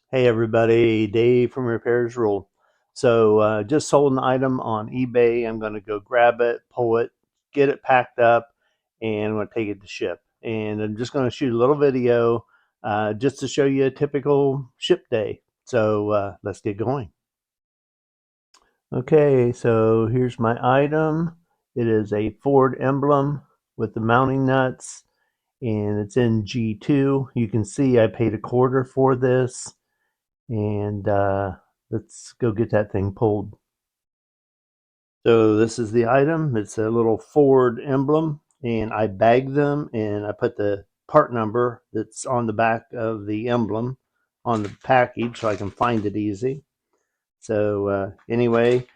Hey everybody, Dave from Repairs Rule. So just sold an item on eBay. I'm going to go grab it, pull it, get it packed up, and I'm going to take it to ship. And I'm just going to shoot a little video just to show you a typical ship day. So let's get going. Okay, so here's my item. It is a Ford emblem with the mounting nuts, and it's in G2. You can see I paid $1/4 for this. And let's go get that thing pulled. So this is the item. It's a little Ford emblem, and I bagged them and I put the part number that's on the back of the emblem on the package so I can find it easy. So anyway,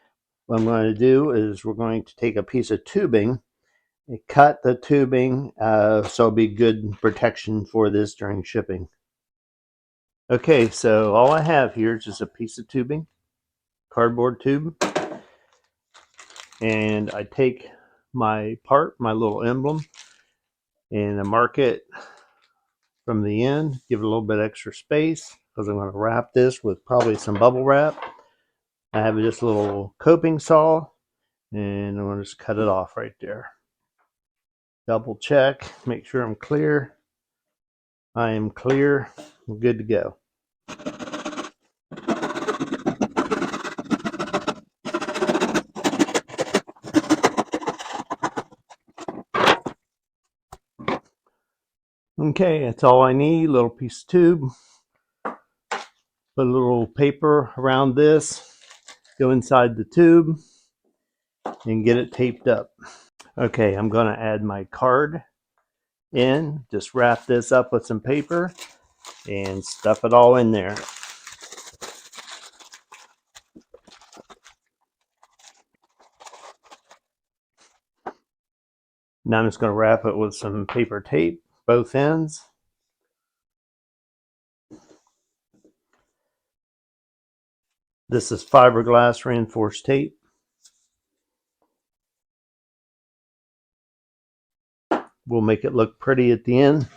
what I'm going to do is we're going to take a piece of tubing and cut the tubing so it'll be good protection for this during shipping. Okay, so all I have here is just a piece of tubing, cardboard tube, and I take my part, my little emblem, and I mark it from the end, give it a little bit extra space because I'm going to wrap this with probably some bubble wrap. I have just a little coping saw, and I'm going to just cut it off right there. Double check, make sure I'm clear. I am clear. I'm good to go. Okay, that's all I need. Little piece of tube. Put a little paper around this. Go inside the tube and get it taped up. Okay, I'm going to add my card in. Just wrap this up with some paper and stuff it all in there. Now I'm just going to wrap it with some paper tape, both ends. This is fiberglass reinforced tape. We'll make it look pretty at the end.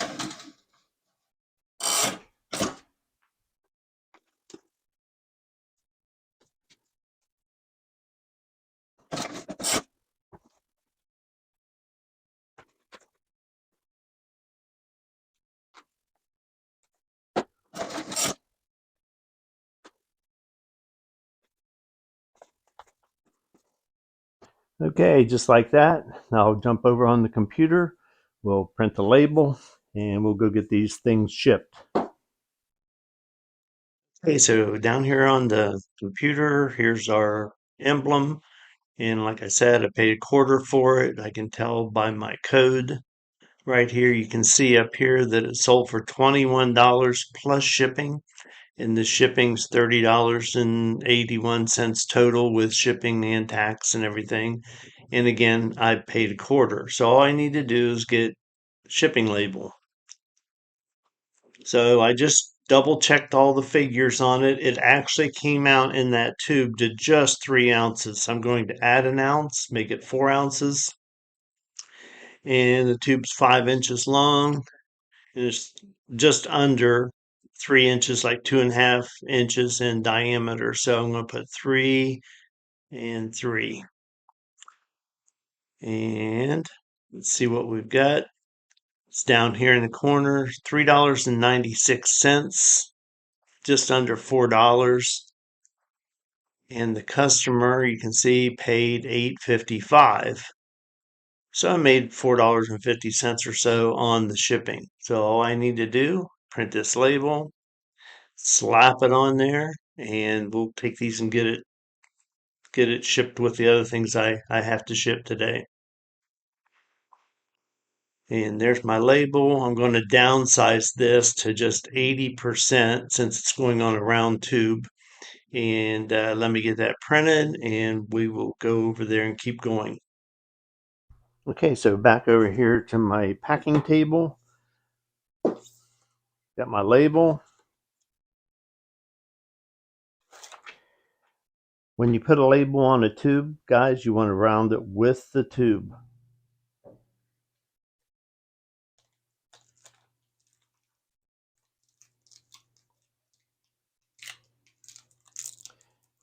Okay, just like that. Now I'll jump over on the computer. We'll print the label and we'll go get these things shipped. Okay, so down here on the computer, here's our emblem. And like I said, I paid $1/4 for it. I can tell by my code right here. You can see up here that it sold for $21 plus shipping. And the shipping's $30.81 total with shipping and tax and everything. And again, I paid $1/4. So all I need to do is get shipping label. So I just double checked all the figures on it. It actually came out in that tube to just 3 ounces. I'm going to add an ounce, make it 4 ounces. And the tube's 5 inches long. And it's just under 3 inches, like 2.5 inches in diameter. So I'm going to put 3 and 3. And let's see what we've got. It's down here in the corner, $3.96, just under $4. And the customer, you can see, paid $8.55. So I made $4.50 or so on the shipping. So all I need to do, print this label, slap it on there, and we'll take these and get it shipped with the other things I have to ship today. And there's my label. I'm going to downsize this to just 80% since it's going on a round tube. And let me get that printed and we will go over there and keep going. Okay, so back over here to my packing table. Got my label. When you put a label on a tube, guys, you want to round it with the tube.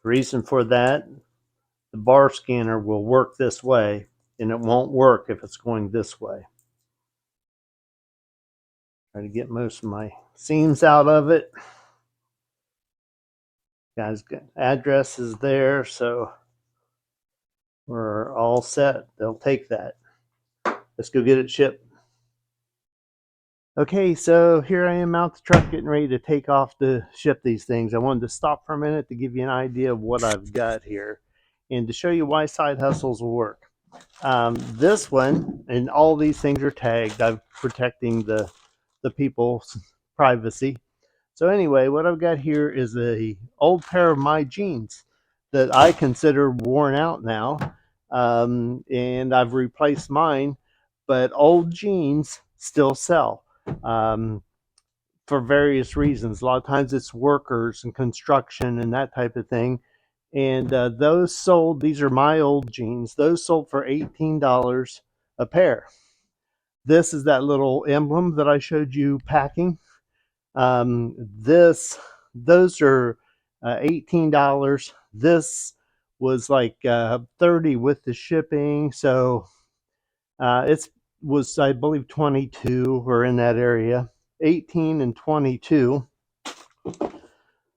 The reason for that, the bar scanner will work this way, and it won't work if it's going this way. Try to get most of my seams out of it. Guys, address is there, so we're all set. They'll take that. Let's go get it shipped. Okay, so here I am out the truck getting ready to take off to ship these things. I wanted to stop for a minute to give you an idea of what I've got here and to show you why side hustles will work. This one and all these things are tagged. I'm protecting the people's privacy. So anyway, what I've got here is a old pair of my jeans that I consider worn out now, and I've replaced mine, but old jeans still sell for various reasons. A lot of times it's workers and construction and that type of thing. And those sold, these are my old jeans, those sold for $18 a pair. This is that little emblem that I showed you packing. Those are $18. This was like 30 with the shipping. So it was, I believe, 22 or in that area, 18 and 22.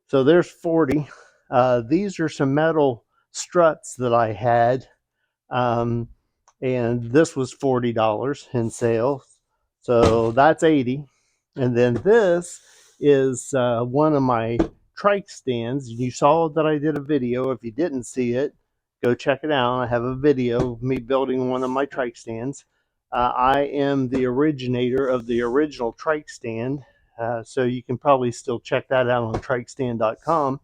So there's 40. These are some metal struts that I had. And this was $40 in sales. So that's 80. And then this is one of my trike stands. You saw that I did a video. If you didn't see it, go check it out. I have a video of me building one of my trike stands. I am the originator of the original trike stand. So you can probably still check that out on trikestand.com.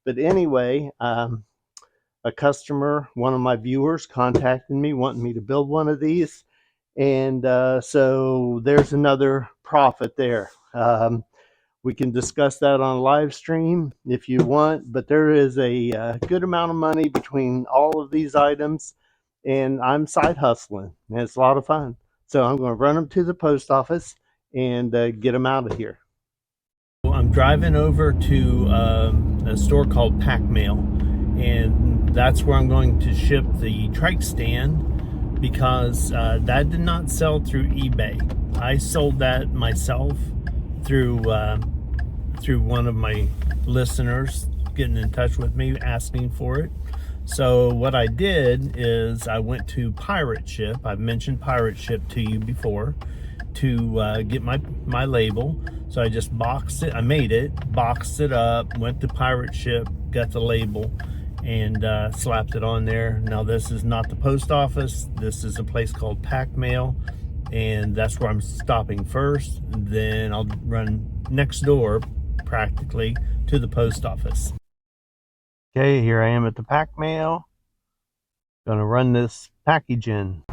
But anyway, a customer, one of my viewers, contacted me wanting me to build one of these. And so there's another profit there. We can discuss that on live stream if you want, but there is a good amount of money between all of these items, and I'm side hustling, and it's a lot of fun. So I'm going to run them to the post office and get them out of here. I'm driving over to a store called Pack Mail, and that's where I'm going to ship the trike stand because that did not sell through eBay. I sold that myself through one of my listeners getting in touch with me asking for it. So what I did is I went to Pirate Ship. I've mentioned Pirate Ship to you before to get my label. So I just boxed it. I made it, boxed it up, went to Pirate Ship, got the label, and slapped it on there. Now this is not the post office. This is a place called Pack Mail, and that's where I'm stopping first. Then I'll run next door, practically, to the post office. Okay, here I am at the Pack Mail. Gonna run this package in.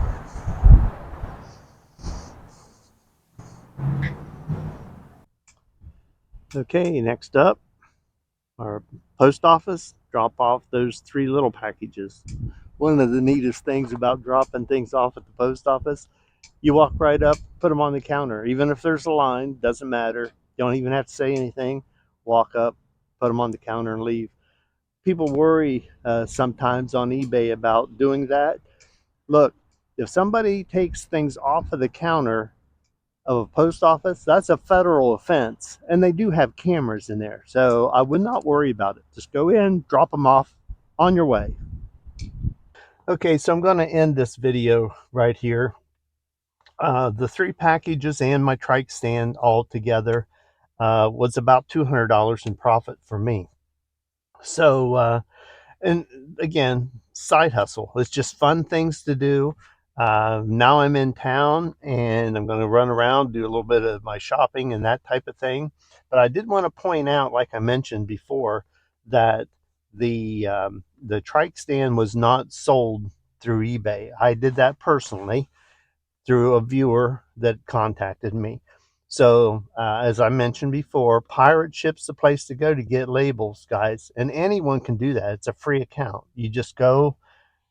Okay, next up, our post office. Drop off those 3 little packages. One of the neatest things about dropping things off at the post office, you walk right up, put them on the counter. Even if there's a line, doesn't matter. You don't even have to say anything. Walk up, put them on the counter and leave. People worry sometimes on eBay about doing that. Look, if somebody takes things off of the counter of a post office, that's a federal offense, and they do have cameras in there. So I would not worry about it. Just go in, drop them off, on your way. Okay, so I'm going to end this video right here. The 3 packages and my trike stand all together was about $200 in profit for me. So and again, side hustle. It's just fun things to do. Now I'm in town and I'm going to run around, do a little bit of my shopping and that type of thing. But I did want to point out, like I mentioned before, that the trike stand was not sold through eBay. I did that personally through a viewer that contacted me. So, as I mentioned before, Pirate Ship's the place to go to get labels, guys. And anyone can do that. It's a free account. You just go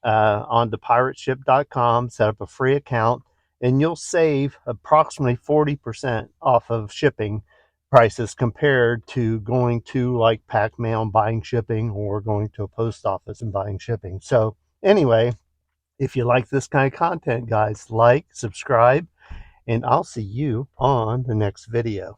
onto pirateship.com, set up a free account, and you'll save approximately 40% off of shipping prices compared to going to like pack mail and buying shipping, or going to a post office and buying shipping. So anyway, if you like this kind of content, guys, like, subscribe, and I'll see you on the next video.